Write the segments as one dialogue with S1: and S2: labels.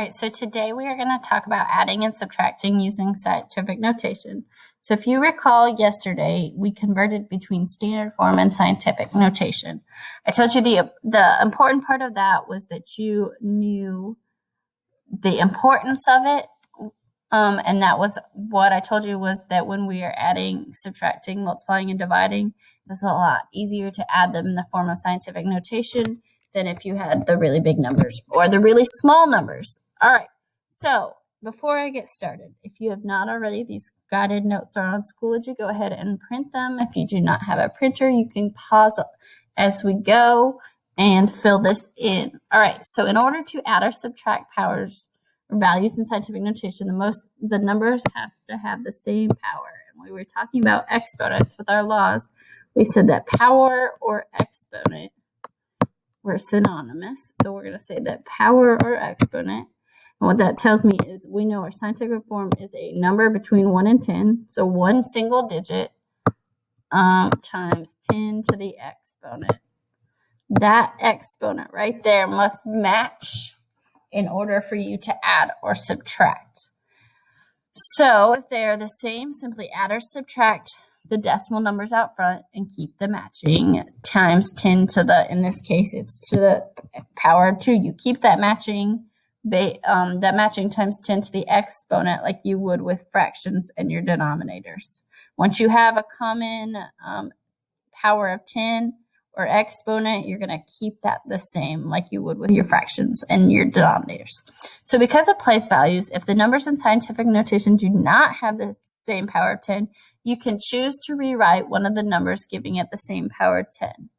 S1: All right, so today we are going to talk about adding and subtracting using scientific notation. So if you recall yesterday, we converted between standard form and scientific notation. I told you the important part of that was that you knew the importance of it. And that was what I told you, was that when we are adding, subtracting, multiplying, and dividing, it's a lot easier to add them in the form of scientific notation than if you had the really big numbers or the really small numbers. All right, so before I get started, if you have not already, these guided notes are on Schoology. Go ahead and print them. If you do not have a printer, you can pause as we go and fill this in. All right, so in order to add or subtract powers or values in scientific notation, the numbers have to have the same power. And we were talking about exponents with our laws. We said that power or exponent were synonymous. So we're going to say that power or exponent. And what that tells me is we know our scientific form is a number between 1 and 10. So one single digit times 10 to the exponent. That exponent right there must match in order for you to add or subtract. So if they are the same, simply add or subtract the decimal numbers out front and keep the matching times 10 to the, in this case, it's to the power of 2. You keep that matching times 10 to the exponent like you would with fractions and your denominators. Once you have a common power of 10 or exponent, you're going to keep that the same like you would with your fractions and your denominators. So because of place values, if the numbers in scientific notation do not have the same power of 10, you can choose to rewrite one of the numbers giving it the same power of 10.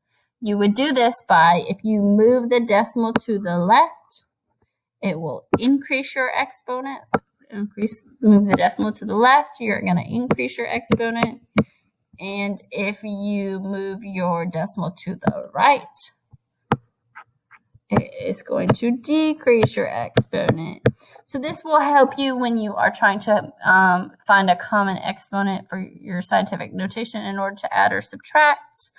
S1: You would do this by, if you move the decimal to the left, it will increase your exponent. So move the decimal to the left, you're going to increase your exponent. And if you move your decimal to the right, it is going to decrease your exponent. So this will help you when you are trying to find a common exponent for your scientific notation in order to add or subtract.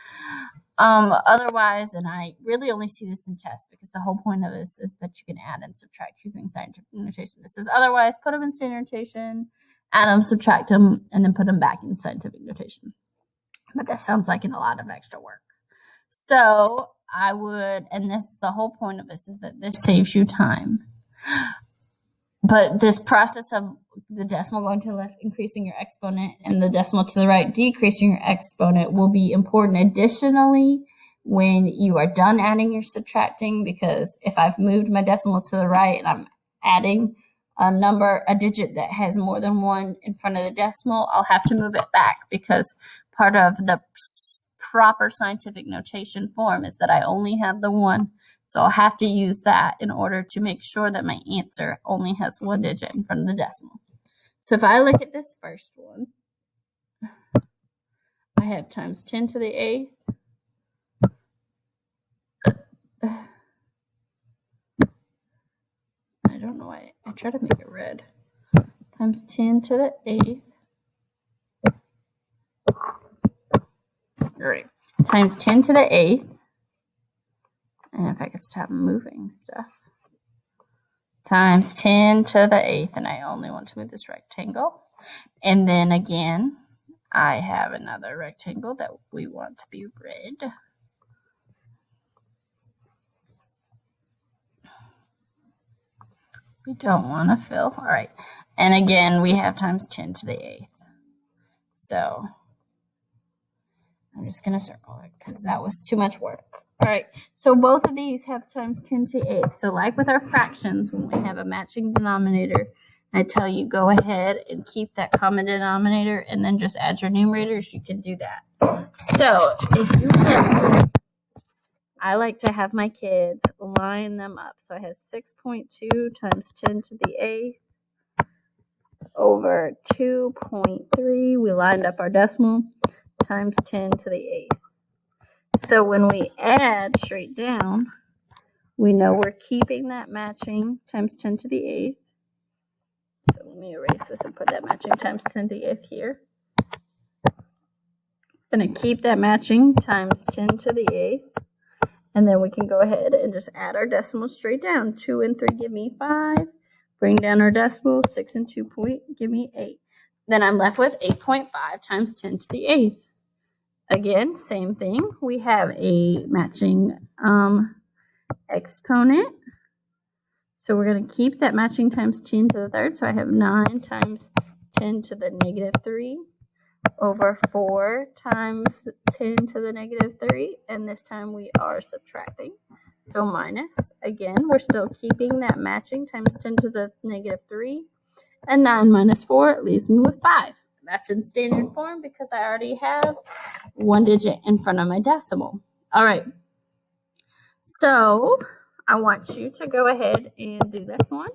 S1: Otherwise, and I really only see this in tests because the whole point of this is that you can add and subtract using scientific notation. This is otherwise, put them in standard notation, add them, subtract them, and then put them back in scientific notation. But that sounds like a lot of extra work. So I would, and that's the whole point of this, is that this saves you time. But this process of the decimal going to the left, increasing your exponent, and the decimal to the right, decreasing your exponent, will be important additionally when you are done adding or subtracting, because if I've moved my decimal to the right and I'm adding a digit that has more than 1 in front of the decimal, I'll have to move it back, because part of the proper scientific notation form is that I only have the 1. So I'll have to use that in order to make sure that my answer only has 1 digit in front of the decimal. So if I look at this first one, I have times 10 to the 8th. I don't know why. I try to make it red. Times 10 to the 8th. All right. Times 10 to the 8th. And if I could stop moving stuff. Times 10 to the 8th. And I only want to move this rectangle. And then again, I have another rectangle that we want to be red. We don't want to fill. All right. And again, we have times 10 to the 8th. So I'm just going to circle it because that was too much work. All right. So both of these have times 10 to the 8th. So like with our fractions, when we have a matching denominator, I tell you go ahead and keep that common denominator and then just add your numerators. You can do that. So if you can, I like to have my kids line them up. So I have 6.2 times 10 to the 8th over 2.3. We lined up our decimal times 10 to the 8th. So when we add straight down, we know we're keeping that matching times 10 to the 8th. So let me erase this and put that matching times 10 to the 8th here. I'm going to keep that matching times 10 to the 8th. And then we can go ahead and just add our decimals straight down. 2 and 3 give me 5. Bring down our decimal. 6 and 2 point, give me 8. Then I'm left with 8.5 times 10 to the 8th. Again, same thing. We have a matching exponent. So we're going to keep that matching times 10 to the third. So I have 9 times 10 to the negative 3 over 4 times 10 to the negative 3. And this time we are subtracting. So minus. Again, we're still keeping that matching times 10 to the negative 3. And 9 minus 4 leaves me with 5. That's in standard form because I already have one digit in front of my decimal. All right. So I want you to go ahead and do this one.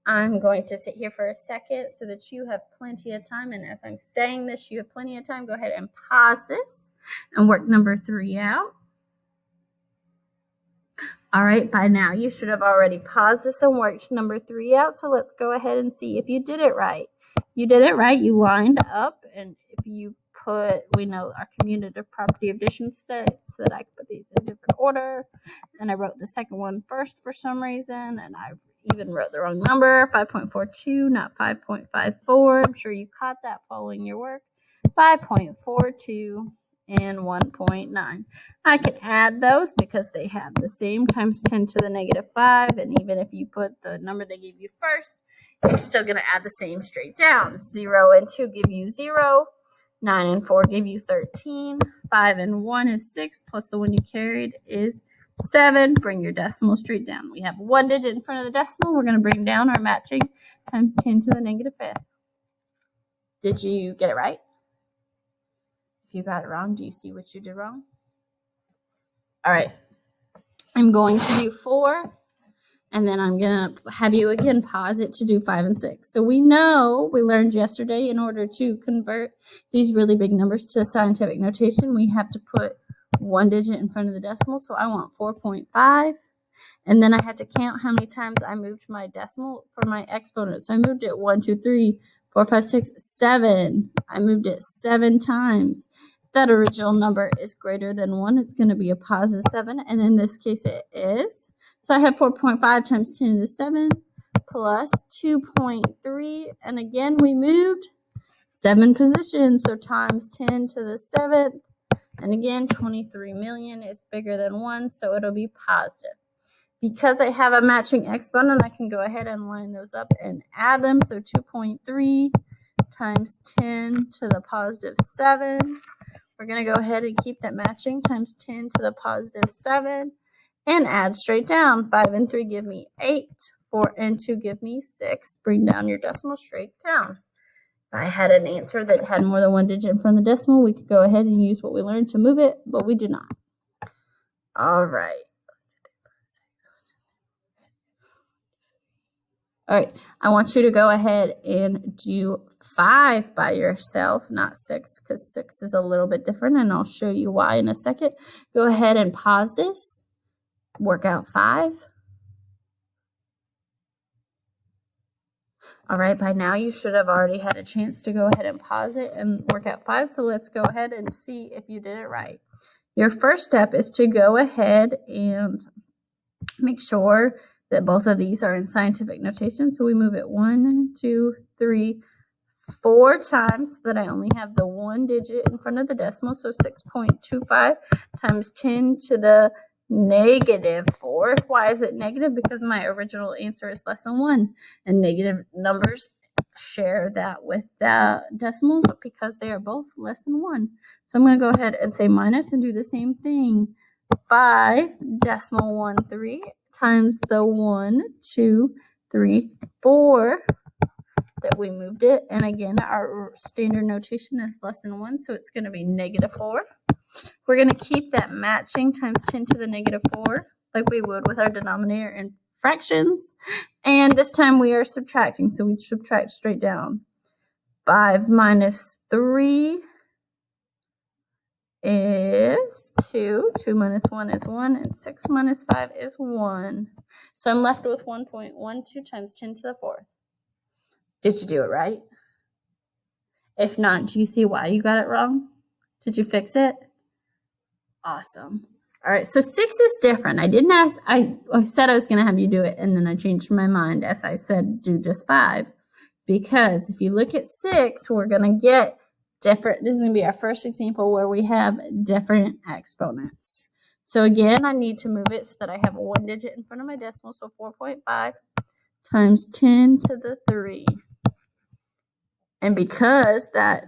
S1: I'm going to sit here for a second so that you have plenty of time. And as I'm saying this, you have plenty of time. Go ahead and pause this and work number 3 out. All right, by now you should have already paused this and worked number 3 out. So let's go ahead and see if you did it right. You did it right. You lined up, and if you put, we know our commutative property addition states that I put these in different order, and I wrote the second one first for some reason, and I even wrote the wrong number, 5.42, not 5.54. I'm sure you caught that following your work. 5.42 and 1.9. I can add those because they have the same times 10 to the negative 5, and even if you put the number they gave you first, it's still going to add the same straight down. 0 and 2 give you 0. 9 and 4 give you 13. 5 and 1 is 6, plus the one you carried is 7. Bring your decimal straight down. We have one digit in front of the decimal. We're going to bring down our matching times 10 to the negative 5th. Did you get it right? If you got it wrong, do you see what you did wrong? All right. I'm going to do 4. And then I'm going to have you again pause it to do 5 and 6. So we know, we learned yesterday, in order to convert these really big numbers to scientific notation, we have to put one digit in front of the decimal. So I want 4.5. And then I had to count how many times I moved my decimal for my exponent. So I moved it 1, 2, 3, 4, 5, 6, 7. I moved it 7 times. If that original number is greater than 1, it's going to be a positive 7. And in this case, it is. So I have 4.5 times 10 to the 7 plus 2.3. And again, we moved 7 positions. So times 10 to the 7th. And again, 23 million is bigger than 1. So it'll be positive. Because I have a matching exponent, I can go ahead and line those up and add them. So 2.3 times 10 to the positive 7. We're going to go ahead and keep that matching times 10 to the positive 7. And add straight down. 5 and 3 give me 8. 4 and 2 give me 6. Bring down your decimal straight down. If I had an answer that had more than one digit in front of the decimal, we could go ahead and use what we learned to move it, but we did not. All right. All right. I want you to go ahead and do 5 by yourself, not 6, because 6 is a little bit different, and I'll show you why in a second. Go ahead and pause this. Work out 5. All right, by now you should have already had a chance to go ahead and pause it and work out 5. So let's go ahead and see if you did it right. Your first step is to go ahead and make sure that both of these are in scientific notation. So we move it 1, 2, 3, 4 times, but I only have the one digit in front of the decimal. So 6.25 times 10 to the negative 4. Why is it negative? Because my original answer is less than 1. And negative numbers share that with the decimals because they are both less than 1. So I'm going to go ahead and say minus and do the same thing. 5.13 times the 1, 2, 3, 4 that we moved it. And again, our standard notation is less than 1, so it's going to be negative 4. We're going to keep that matching times 10 to the negative 4 like we would with our denominator and fractions. And this time we are subtracting, so we subtract straight down. 5 minus 3 is 2. 2 minus 1 is 1. And 6 minus 5 is 1. So I'm left with 1.12 times 10 to the 4th. Did you do it right? If not, do you see why you got it wrong? Did you fix it? Awesome. All right, so 6 is different. I didn't ask, I said I was going to have you do it, and then I changed my mind as I said do just 5. Because if you look at 6, we're going to get different. This is going to be our first example where we have different exponents. So again, I need to move it so that I have a 1 digit in front of my decimal. So 4.5 times 10 to the 3. And because that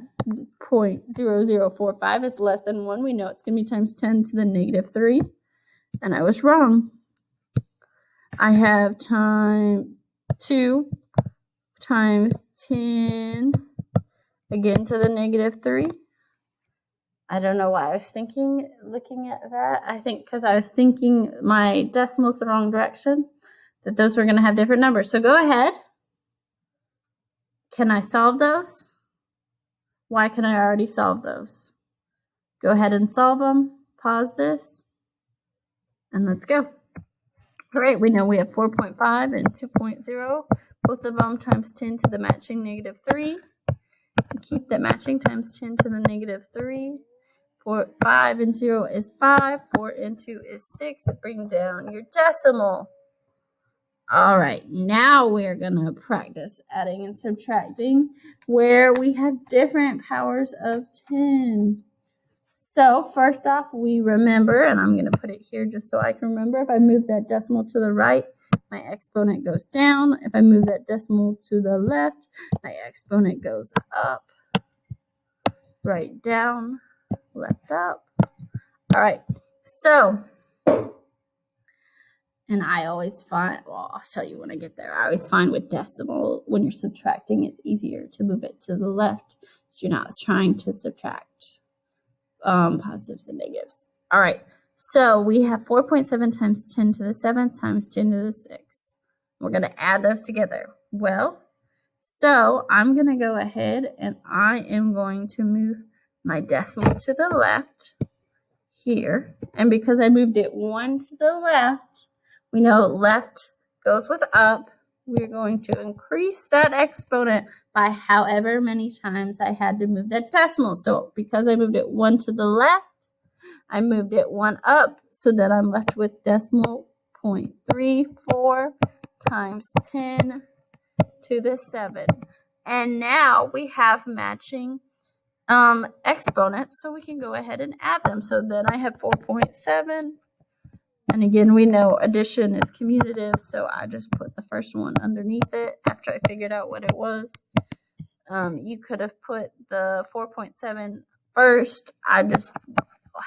S1: 0.0045 is less than 1, we know it's going to be times 10 to the negative 3. And I was wrong. I have 2 times 10 again to the negative 3. I don't know why I was looking at that. I think because I was thinking my decimals the wrong direction, that those were going to have different numbers. So go ahead. Can I solve those? Why can I already solve those? Go ahead and solve them. Pause this. And let's go. All right, we know we have 4.5 and 2.0. Both of them times 10 to the matching negative 3. Keep that matching times 10 to the negative 3. 5 and 0 is 5. 4 and 2 is 6. Bring down your decimal. All right, now we're going to practice adding and subtracting where we have different powers of 10. So first off, we remember, and I'm going to put it here just so I can remember, if I move that decimal to the right, my exponent goes down. If I move that decimal to the left, my exponent goes up, right down, left up. All right, so, and I always find, well, I'll show you when I get there. I always find with decimal, when you're subtracting, it's easier to move it to the left, so you're not trying to subtract positives and negatives. All right, so we have 4.7 times 10 to the 7th times 10 to the 6th. We're going to add those together. Well, so I'm going to go ahead and I am going to move my decimal to the left here. And because I moved it 1 to the left, we know left goes with up. We're going to increase that exponent by however many times I had to move that decimal. So because I moved it 1 to the left, I moved it 1 up so that I'm left with decimal 0.34 times 10 to the 7. And now we have matching exponents, so we can go ahead and add them. So then I have 4.7. And again, we know addition is commutative, so I just put the first one underneath it after I figured out what it was. You could have put the 4.7 first. I just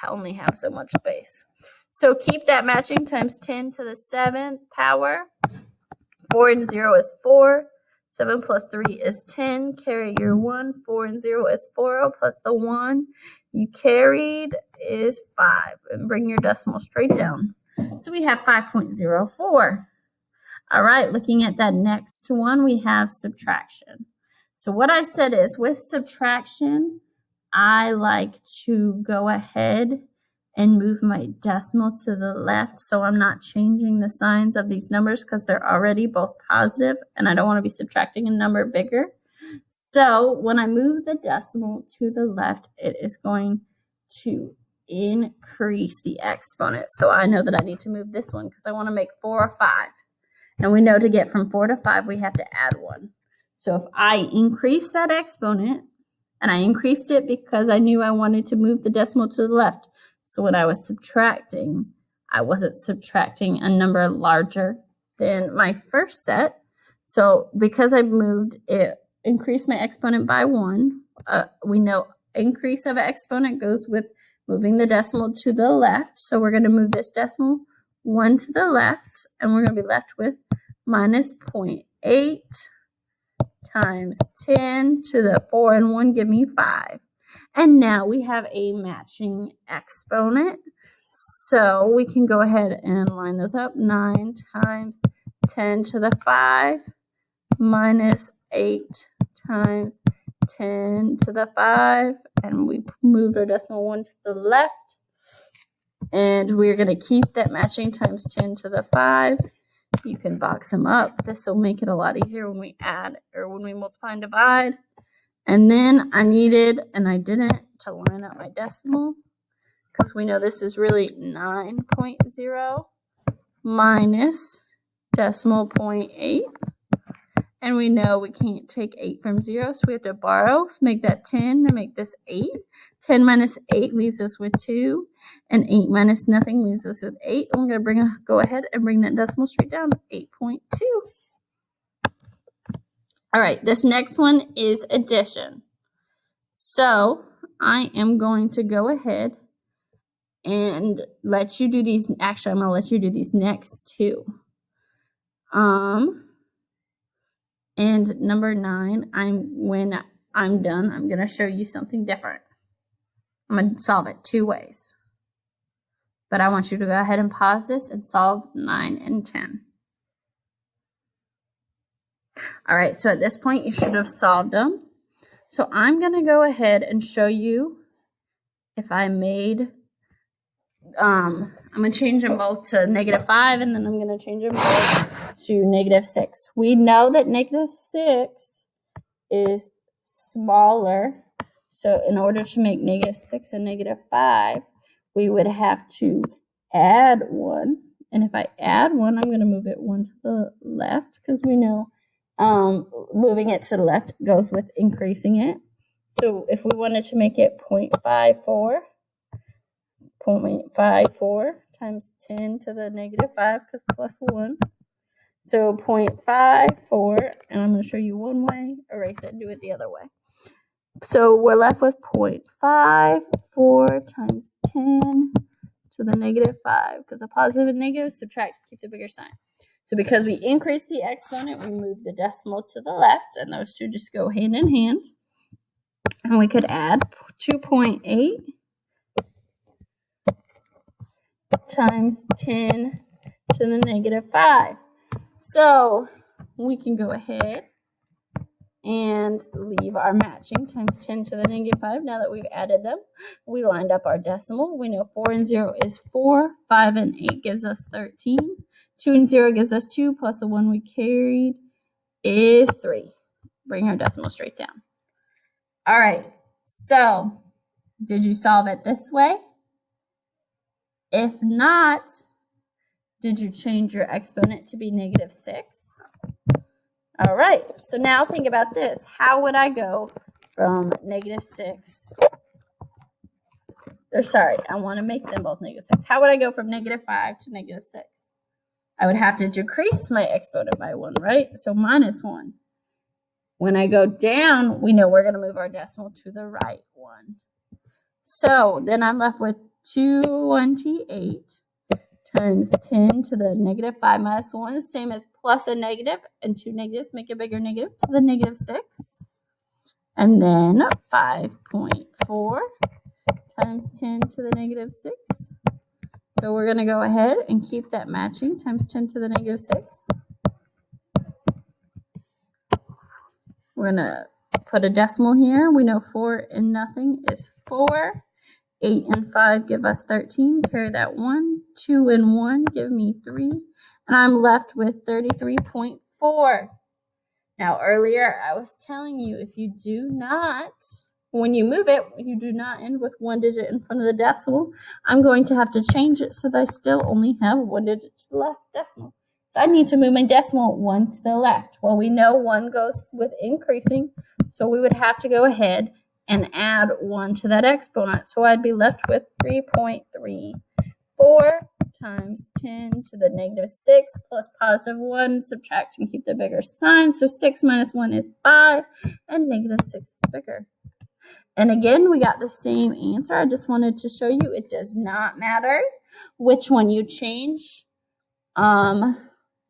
S1: only have so much space. So keep that matching times 10 to the 7th power. 4 and 0 is 4. 7 plus 3 is 10. Carry your 1. 4 and 0 is 4. Plus the 1 you carried is 5. And bring your decimal straight down. So we have 5.04. All right, looking at that next one, we have subtraction. So what I said is with subtraction, I like to go ahead and move my decimal to the left so I'm not changing the signs of these numbers because they're already both positive and I don't want to be subtracting a number bigger. So when I move the decimal to the left, it is going to increase the exponent. So I know that I need to move this one because I want to make 4 or 5. And we know to get from 4 to 5, we have to add 1. So if I increase that exponent, and I increased it because I knew I wanted to move the decimal to the left. So when I was subtracting, I wasn't subtracting a number larger than my first set. So because I moved it, increased my exponent by 1, we know increase of an exponent goes with moving the decimal to the left. So we're going to move this decimal 1 to the left, and we're going to be left with minus 0.8 times 10 to the 4 and 1 give me 5. And now we have a matching exponent. So we can go ahead and line this up. 9 times 10 to the 5 minus 8 times 10 to the 5. And we moved our decimal 1 to the left. And we're going to keep that matching times 10 to the 5. You can box them up. This will make it a lot easier when we add or when we multiply and divide. And then I needed, and I didn't, to line up my decimal because we know this is really 9.0 minus decimal point 8. And we know we can't take 8 from 0, so we have to borrow. So make that 10 to make this 8. 10 minus 8 leaves us with 2. And 8 minus nothing leaves us with 8. And we're going to go ahead and bring that decimal straight down to 8.2. All right, this next one is addition. So I am going to go ahead and let you do these. Actually, I'm going to let you do these next two. And number 9, when I'm done, I'm going to show you something different. I'm going to solve it 2 ways. But I want you to go ahead and pause this and solve 9 and 10. All right, so at this point, you should have solved them. So I'm going to go ahead and show you if I made, I'm going to change them both to -5, and then I'm going to change them both to -6. We know that -6 is smaller. So in order to make -6 and -5, we would have to add 1. And if I add 1, I'm going to move it 1 to the left because we know moving it to the left goes with increasing it. So if we wanted to make it 0.54 times 10 to the -5 because plus 1. So 0.54, and I'm going to show you one way, erase it, and do it the other way. So we're left with 0.54 times 10 to the -5, because a positive and negative subtract, keep the bigger sign. So because we increased the exponent, we moved the decimal to the left, and those two just go hand in hand. And we could add 2.8 times 10 to the -5. So we can go ahead and leave our matching times 10 to the -5. Now that we've added them, we lined up our decimal. We know 4 and 0 is 4. 5 and 8 gives us 13. 2 and 0 gives us 2, plus the 1 we carried is 3. Bring our decimal straight down. All right, so did you solve it this way? If not, did you change your exponent to be -6? All right, so now think about this. How would I go from -6? Or sorry, I want to make them both -6. How would I go from -5 to -6? I would have to decrease my exponent by 1, right? So -1. When I go down, we know we're going to move our decimal to the right one. So then I'm left with 228 times 10 to the -5 minus 1 is the same as plus a negative, and 2 negatives make a bigger negative to the -6. And then 5.4 times 10 to the -6. So we're going to go ahead and keep that matching times 10 to the -6. We're going to put a decimal here. We know 4 and nothing is 4. 8 and 5 give us 13. Carry that 1. 2 and 1 give me 3. And I'm left with 33.4. Now, earlier I was telling you if you do not, when you move it, you do not end with 1 digit in front of the decimal, I'm going to have to change it so that I still only have 1 digit to the left decimal. So I need to move my decimal 1 to the left. Well, we know 1 goes with increasing, so we would have to go ahead and add 1 to that exponent. So I'd be left with 3.34 times 10 to the -6 plus positive 1. Subtract and keep the bigger sign. So 6 minus 1 is 5, and -6 is bigger. And again, we got the same answer. I just wanted to show you it does not matter which one you change.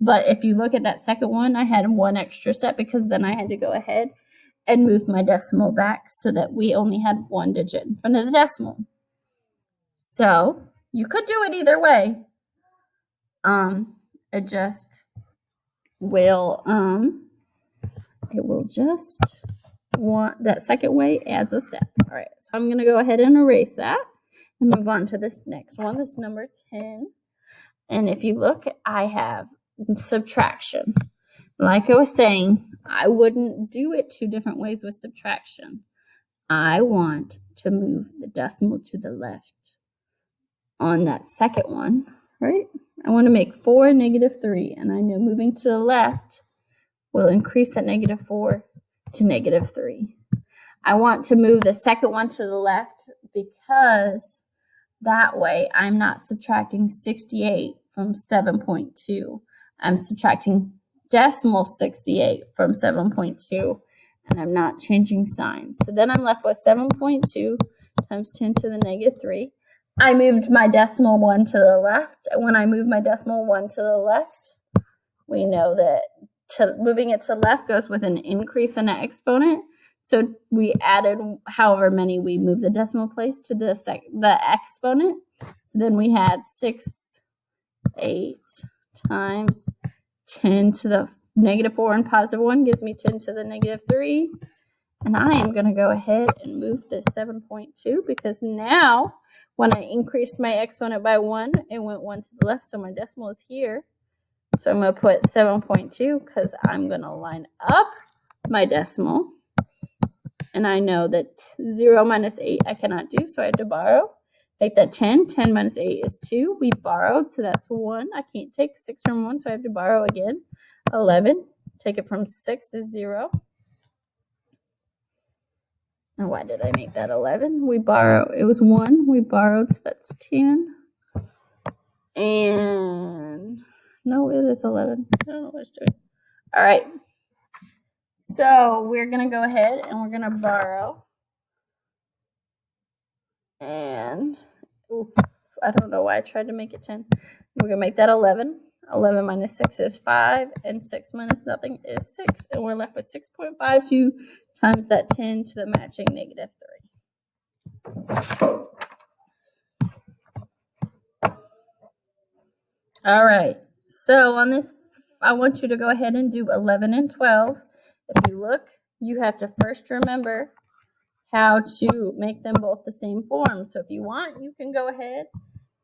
S1: But if you look at that second one, I had 1 extra step because then I had to go ahead and move my decimal back so that we only had 1 digit in front of the decimal. So you could do it either way. It just will, that second way adds a step. All right, so I'm going to go ahead and erase that and move on to this next one, this number 10. And if you look, I have subtraction. Like I was saying, I wouldn't do it 2 different ways with subtraction. I want to move the decimal to the left. on that second one, right? I want to make 4 -3, and I know moving to the left will increase that -4 to -3. I want to move the second one to the left because that way I'm not subtracting 68 from 7.2. I'm subtracting decimal 68 from 7.2, and I'm not changing signs. So then I'm left with 7.2 times 10 to the -3. I moved my decimal 1 to the left, and when I move my decimal 1 to the left, we know that moving it to the left goes with an increase in the exponent. So we added however many we moved the decimal place to the exponent. So then we had 8 times 10 to the -4 and +1 gives me 10 to the -3. And I am going to go ahead and move this 7.2 because now when I increased my exponent by 1, it went 1 to the left. So my decimal is here. So I'm going to put 7.2 because I'm going to line up my decimal. And I know that 0 minus 8 I cannot do, so I have to borrow. Make that 10. 10 minus 8 is 2. We borrowed, so that's 1. I can't take 6 from 1, so I have to borrow again. 11. Take it from 6 is 0. And why did I make that 11? It was 1. We borrowed, so that's 10. And no, it is 11. I don't know what it's doing. All right. So we're going to go ahead and we're going to borrow. And I don't know why I tried to make it 10. We're going to make that 11. 11 minus 6 is 5. And 6 minus nothing is 6. And we're left with 6.52 times that 10 to the matching -3. All right. So on this, I want you to go ahead and do 11 and 12. If you look, you have to first remember how to make them both the same form. So if you want, you can go ahead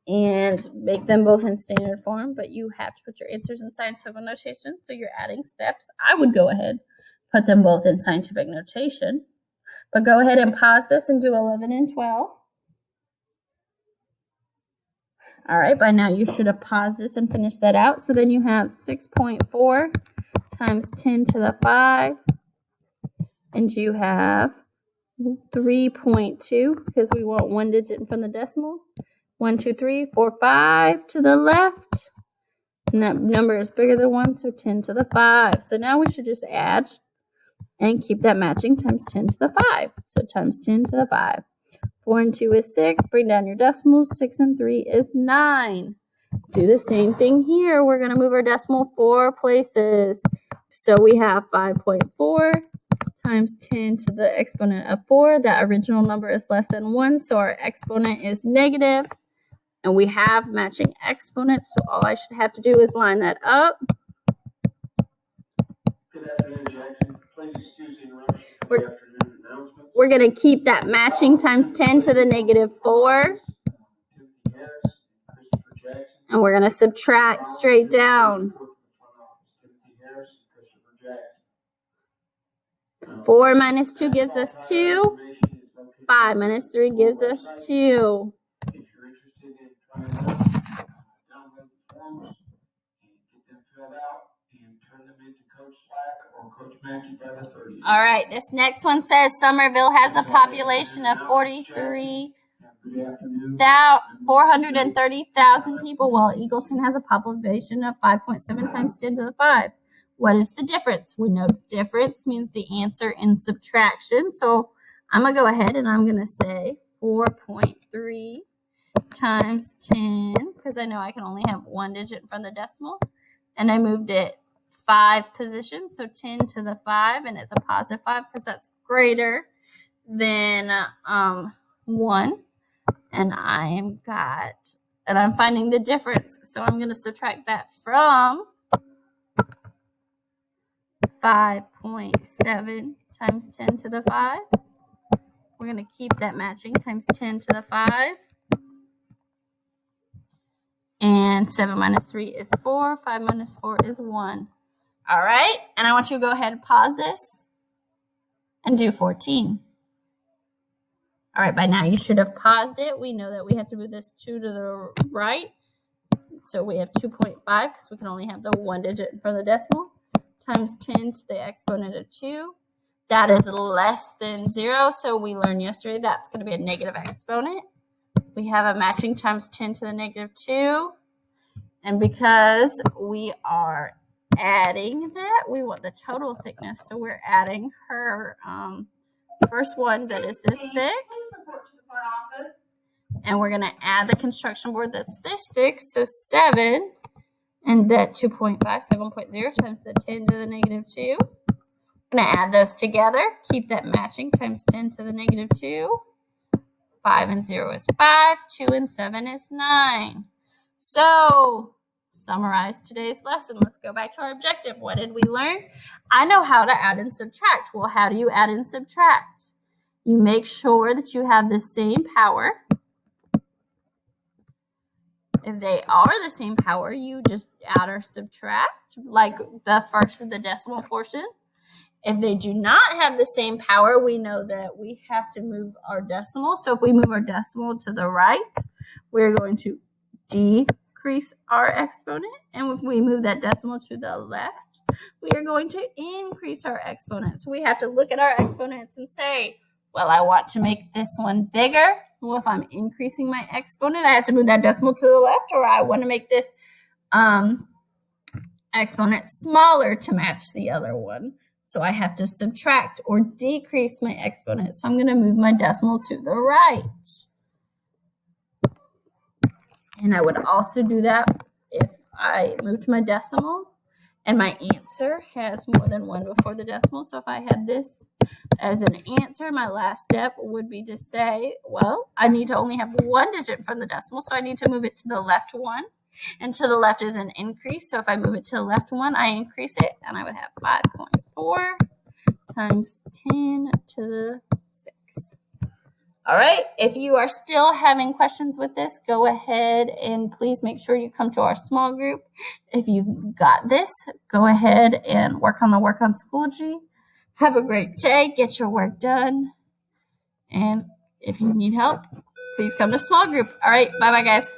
S1: and make them both in standard form, but you have to put your answers in scientific notation. So you're adding steps. I would go ahead, put them both in scientific notation, but go ahead and pause this and do 11 and 12. All right, by now you should have paused this and finished that out. So then you have 6.4 times 10 to the 5, and you have 3.2 because we want one digit in front of the decimal. 1, 2, 3, 4, 5 to the left. And that number is bigger than 1, so 10 to the 5. So now we should just add and keep that matching times 10 to the 5. So times 10 to the 5. 4 and 2 is 6. Bring down your decimals. 6 and 3 is 9. Do the same thing here. We're going to move our decimal 4 places. So we have 5.4 times 10 to the exponent of 4. That original number is less than 1, so our exponent is negative. And we have matching exponents, so all I should have to do is line that up. We're going to keep that matching times 10 to the -4. And we're going to subtract straight down. 4 minus 2 gives us 2. 5 minus 3 gives us 2. All right, this next one says Somerville has a population of 430,000 people, while Eagleton has a population of 5.7 times 10 to the 5. What is the difference? We know difference means the answer in subtraction. So I'm going to go ahead and I'm going to say 4.3 times 10, because I know I can only have one digit in front of the decimal. And I moved it 5 positions, so 10 to the 5, and it's a positive 5 because that's greater than 1. And I'm finding the difference. So I'm going to subtract that from 5.7 times 10 to the 5. We're going to keep that matching times 10 to the 5. And 7 minus 3 is 4. 5 minus 4 is 1. All right. And I want you to go ahead and pause this and do 14. All right, by now you should have paused it. We know that we have to move this 2 to the right. So we have 2.5 because we can only have the 1 digit in front of the decimal, times 10 to the exponent of 2. That is less than 0, so we learned yesterday that's going to be a negative exponent. We have a matching times 10 to the negative 2. And because we are adding that, we want the total thickness. So we're adding her first one that is this thick. And we're going to add the construction board that's this thick. So 7 and that 2.5, 7.0 times the 10 to the negative 2. I'm going to add those together. Keep that matching times 10 to the negative 2. 5 and 0 is 5. 2 and 7 is 9. So, summarize today's lesson. Let's go back to our objective. What did we learn? I know how to add and subtract. Well, how do you add and subtract? You make sure that you have the same power. If they are the same power, you just add or subtract, like the first of the decimal portion. If they do not have the same power, we know that we have to move our decimal. So if we move our decimal to the right, we're going to decrease our exponent. And if we move that decimal to the left, we are going to increase our exponent. So we have to look at our exponents and say, well, I want to make this one bigger. Well, if I'm increasing my exponent, I have to move that decimal to the left, or I want to make this exponent smaller to match the other one. So I have to subtract or decrease my exponent. So I'm going to move my decimal to the right. And I would also do that if I moved my decimal and my answer has more than 1 before the decimal. So if I had this as an answer, my last step would be to say, well, I need to only have 1 digit from the decimal, so I need to move it to the left 1. And to the left is an increase, so if I move it to the left 1, I increase it, and I would have 5.4 times 10 to the 6. All right, if you are still having questions with this, go ahead and please make sure you come to our small group. If you've got this, go ahead and work on the Work on Schoology. Have a great day. Get your work done. And if you need help, please come to small group. All right, bye-bye, guys.